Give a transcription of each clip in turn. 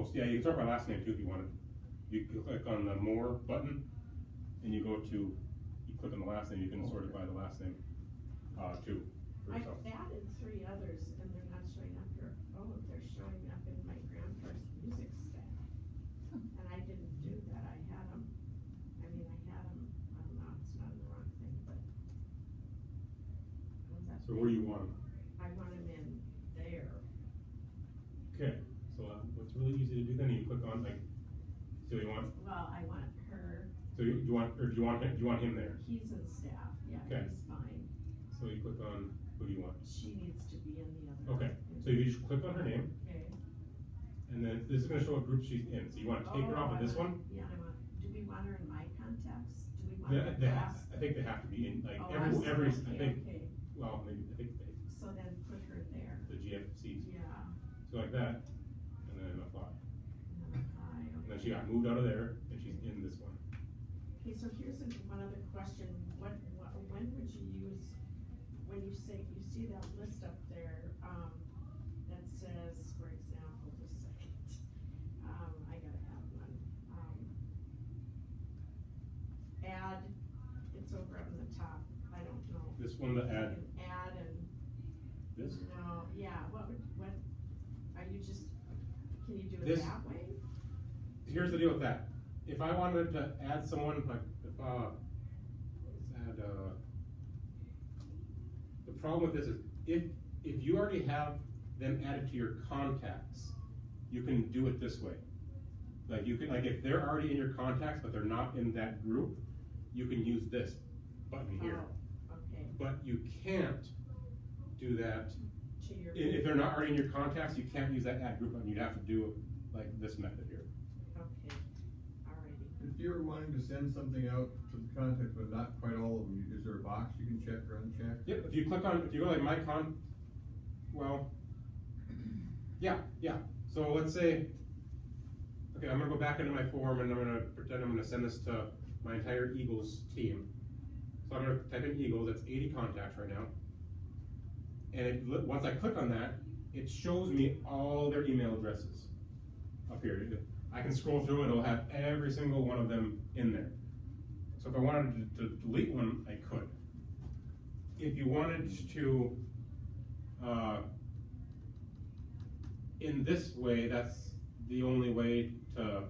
Oh, yeah, you can sort by last name too if you wanted. You click on the more button, and you go to, you click on the last name, you can sort it by the last name, too. I've added 3 others and they're not showing up here. Oh, they're showing up in my grandpa's music stack. And I didn't do that. I had them, I don't know, it's not the wrong thing, but. So where do you want them? I want them in there. Okay, so what's really easy to do then, you click on like, so you want, Well, I want her, so do you want him there? he's in staff, yeah, Okay. he's fine. So you click on, who do you want? She needs to be in the other. Okay, so you just click on her name, Okay. and then this is gonna show what group she's in, so you wanna take her off of this one? Yeah, do we want her in my contacts? Do we want They, her they class? I think they have to be in, like, Oh, every, I see. I think, Okay. well, maybe, I think So then put her there. the GFCs, Yeah. so like that, and then apply. Another eye, And then okay. she got moved out of there, and she's in this one. Okay, so here's one other question. When would you use, when you say, you see that list up there, that says, for example, just a second, I gotta have one. Add, it's over up in the top, I don't know. This one, the add, You can add and, this, no, yeah, what, are you just, can you do it This- that way? here's the deal with that. If I wanted to add someone, like, if, let's add, the problem with this is, if you already have them added to your contacts, you can do it this way. Like, you can, like, if they're already in your contacts, but they're not in that group, you can use this button here. Oh, okay, But you can't do that, to your. if they're not already in your contacts, you can't use that add group button, you'd have to do like this method here. Okay, alrighty. If you're wanting to send something out to the contacts, but not quite all of them, is there a box you can check or uncheck? Yep, if you go like my well, yeah, so let's say, okay, I'm gonna go back into my form and I'm gonna pretend I'm gonna send this to my entire Eagles team. So I'm gonna type in Eagles, that's 80 contacts right now. And once I click on that, it shows me all their email addresses up here. I can scroll through and it'll have every single one of them in there. So if I wanted to delete one, I could. If you wanted to, in this way, that's the only way to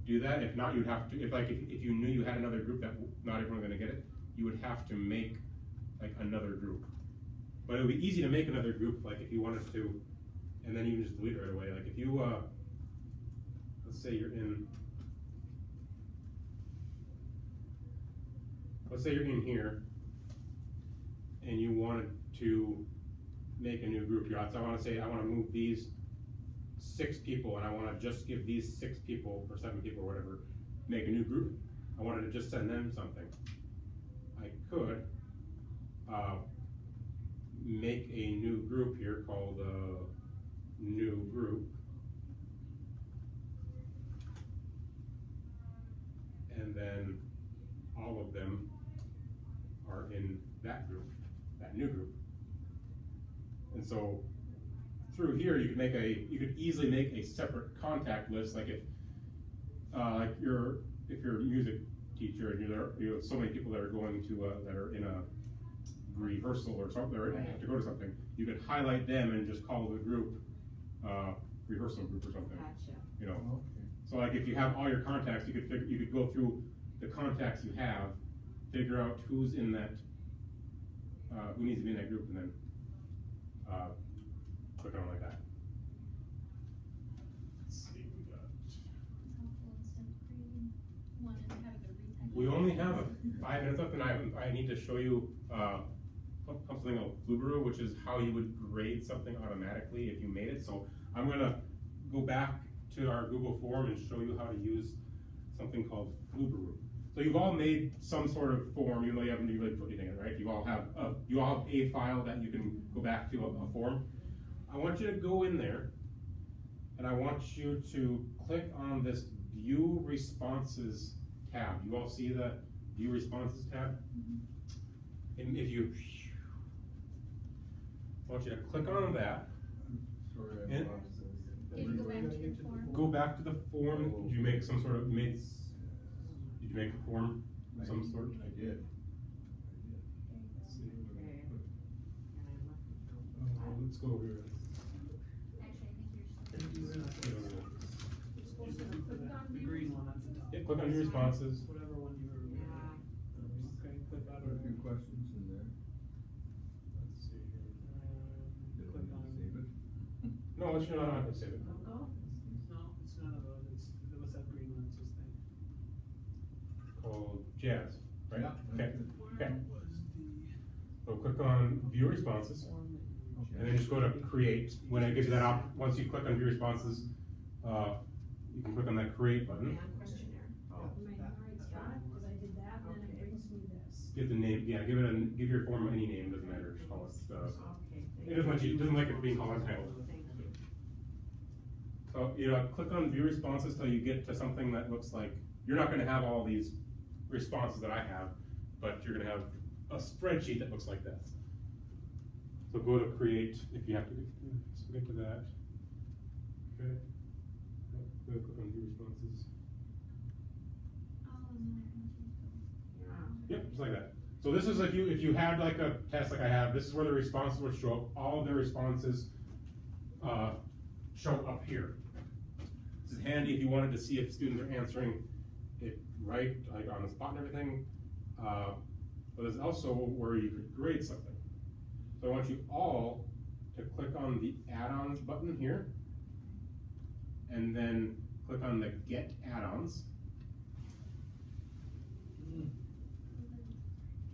do that. If not, you'd have to, if you knew you had another group that not everyone was gonna get it, you would have to make like another group. But it would be easy to make another group, like if you wanted to, and then you can just delete it right away. Like if you, let's say you're in, here, and you wanted to make a new group here. So I wanna say, I wanna move these 6 people, and I wanna just give these 6 people, or 7 people, or whatever, make a new group. I wanted to just send them something. I could, make a new group here called new group, and then all of them are in that group, that new group. And so through here you could easily make a separate contact list, like if you're a music teacher and you have so many people that are going to that are in a rehearsal or something, or have to go to something, you could highlight them and just call the group rehearsal group or something. Gotcha. You know, Okay. so like if you have all your contacts, you could go through the contacts you have, figure out who's in that, who needs to be in that group, and then click on it like that. Let's see, we got. We only have 5 minutes left, and I need to show you something called Flubaroo, which is how you would grade something automatically if you made it. So I'm gonna go back to our Google form and show you how to use something called Flubaroo. So you've all made some sort of form, even though you haven't really put anything in it, right? You all have a file that you can go back to a form. I want you to go in there, and I want you to click on this View Responses tab. You all see the View Responses tab? And if you, I want you to click on that. Sorry, I And- lost those. Did you go back to your form? Go back to the form. Did you make some sort of, did you make a form of some sort? I did. Let's see. Okay. And I left it. Let's go over here. Actually, I think you're. The green one at the top. Yeah, click on your responses. Whatever one you were. Yeah. Okay, click that Put a or. few questions in there. Let's see here. Did Click we on. save it? No, it's not, I'm not gonna save it. Logo? No, it's none of those, it was that green one, it's just thing. Called Jazz, right? Yeah, Okay, that's it. okay. Where was the So click on View Responses, form that you? Okay. and then just go to Create. When it gives you that once you click on View Responses, you can click on that Create button. And questionnaire. Oh, Am I already got it? Cause I did that, and then it brings me this. Give the name, yeah, give your form any name, doesn't matter, just call it, Okay, it doesn't want you, it doesn't like it being called untitled. thank you. So, click on View Responses till you get to something that looks like, you're not gonna have all these responses that I have, but you're gonna have a spreadsheet that looks like this. So go to Create, if you have to, so get to that. Okay. Go click on View Responses. Yep, just like that. So this is if you had like a test like I have, this is where the responses would show up. All of the responses show up here. This is handy if you wanted to see if students are answering it right, like on the spot and everything. But there's also where you could grade something. So I want you all to click on the add-ons button here, and then click on the Get Add-ons.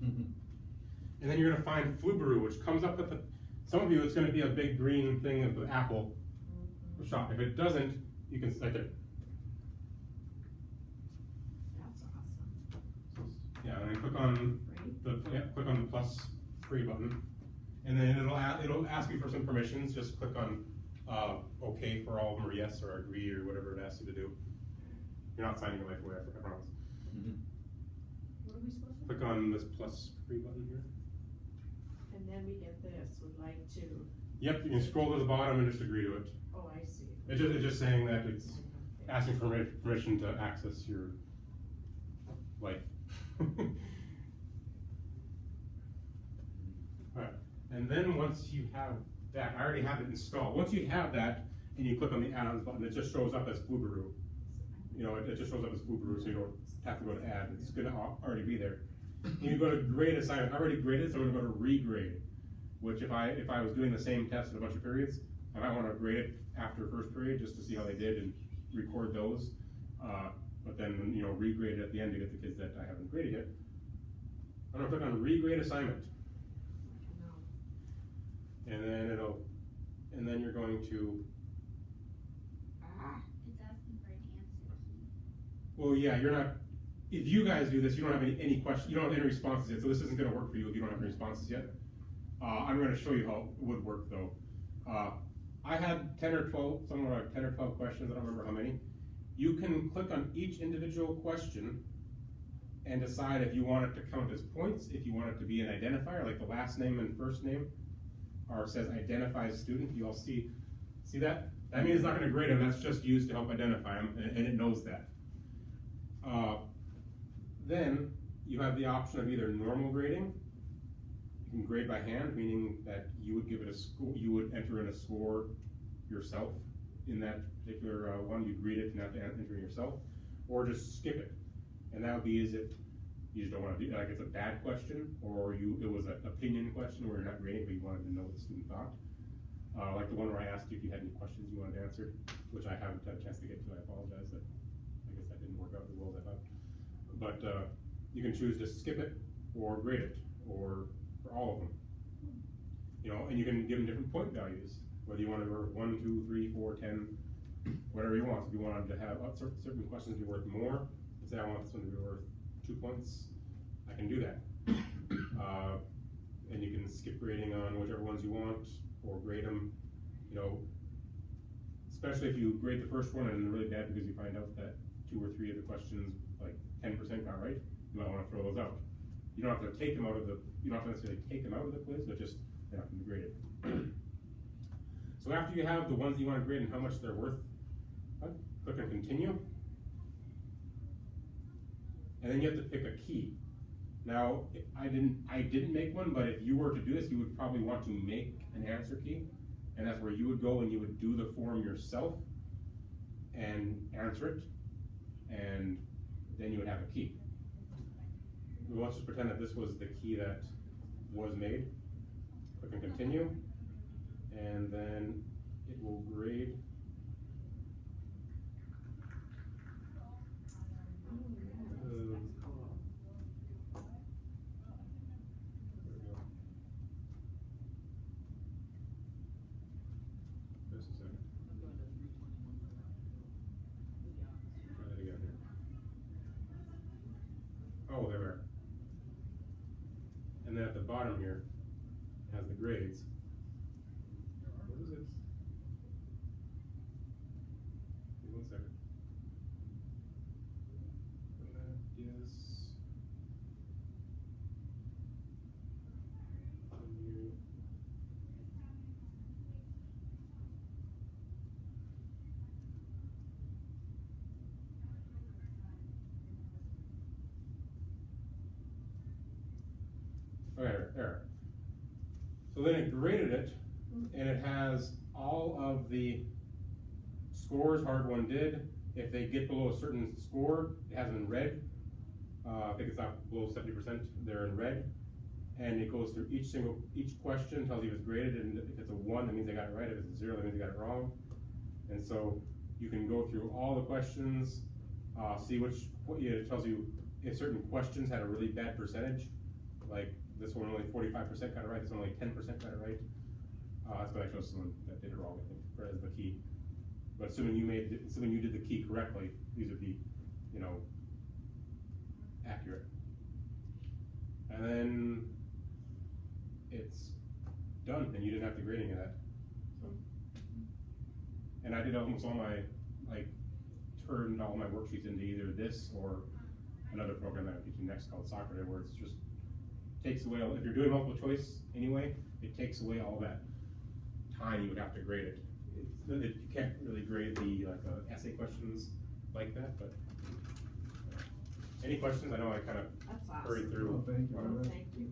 And then you're gonna find Flubaroo, which comes up at the, some of you, it's gonna be a big green thing of the Apple shop. If it doesn't, you can select it. That's awesome. Yeah, and then click on click on the plus free button. And then it'll ask you for some permissions. Just click on okay for all of them, or yes, or agree, or whatever it asks you to do. You're not signing your life away, I promise. What are we supposed to do? Click on this plus free button here. And then we get this, would like to, Yep, you can scroll to the bottom and just agree to it. oh, I see. It's just saying that it's asking for permission to access your life. Alright, and then once you have that, I already have it installed. Once you have that and you click on the add-ons button, it just shows up as Flubaroo. You know, it just shows up as Flubaroo, so you don't have to go to add, it's gonna already be there. And you go to grade assignment, I already graded, so I'm gonna go to regrade, which if I was doing the same test in a bunch of periods, I might wanna grade it after first period, just to see how they did and record those. But then, you know, regrade it at the end to get the kids that I haven't graded yet. I'm gonna click on regrade assignment. No. And then you're going to, It's asking for an answer key. well, yeah, you're not, if you guys do this, you don't have any questions, you don't have any responses yet, so this isn't gonna work for you if you don't have any responses yet. I'm gonna show you how it would work though. I had 10 or 12, somewhere like 10 or 12 questions, I don't remember how many. You can click on each individual question and decide if you want it to count as points, if you want it to be an identifier, like the last name and first name, or it says identifies student, you all see that? That means it's not gonna grade them, that's just used to help identify them, and it knows that. Then you have the option of either normal grading. You can grade by hand, meaning that you would give it a score, you would enter in a score yourself in that particular one, you grade it and have to enter yourself, or just skip it. And that would be as if you just don't want to do, like it's a bad question, or it was an opinion question where you're not grading, but you wanted to know what the student thought. Like the one where I asked you if you had any questions you wanted to answer, which I haven't had a chance to get to, I apologize, I guess that didn't work out as well as I thought. But you can choose to skip it, or grade it, or for all of them. You know, and you can give them different point values, whether you want to go 1, 2, 3, 4, 10, whatever you want. If you wanted to have certain questions be worth more, let's say I want this one to be worth 2 points, I can do that. And you can skip grading on whichever ones you want, or grade them, you know, especially if you grade the first one and they're really bad because you find out that 2 or 3 of the questions, like 10% got right, you might want to throw those out. You don't have to take them out of the, you don't have to necessarily take them out of the quiz, but just have them graded. So after you have the ones you wanna grade and how much they're worth, click on continue. And then you have to pick a key. Now, I didn't make one, but if you were to do this, you would probably want to make an answer key. And that's where you would go and you would do the form yourself and answer it. And then you would have a key. Let's just pretend that this was the key that was made. Click on continue. And then it will grade. Just a second. Try that again here. Oh, there we are. And then at the bottom here, it has the grades. What is it? Give me 1 second. That is. Continue. Okay, there. So then it graded it, and it has all of the scores hard one did. If they get below a certain score, it has them in red. I think it's not below 70%, they're in red. And it goes through each question, tells you if it's graded, and if it's a 1, that means they got it right. If it's a 0, that means they got it wrong. And so you can go through all the questions, see it tells you if certain questions had a really bad percentage, like this one only 45% got it right, this one only 10% got it right. That's what I chose someone that did it wrong, I think, as the key. But assuming you did the key correctly, these would be, accurate. And then it's done, and you didn't have to grade any of that. And I did almost all my, turned all my worksheets into either this or another program that I'm teaching next called Socrative, where it's just takes away, if you're doing multiple choice anyway, it takes away all that time you would have to grade it. You can't really grade the essay questions like that, but any questions? I know I kind of That's awesome. hurried through. Well, thank you. Well, thank you.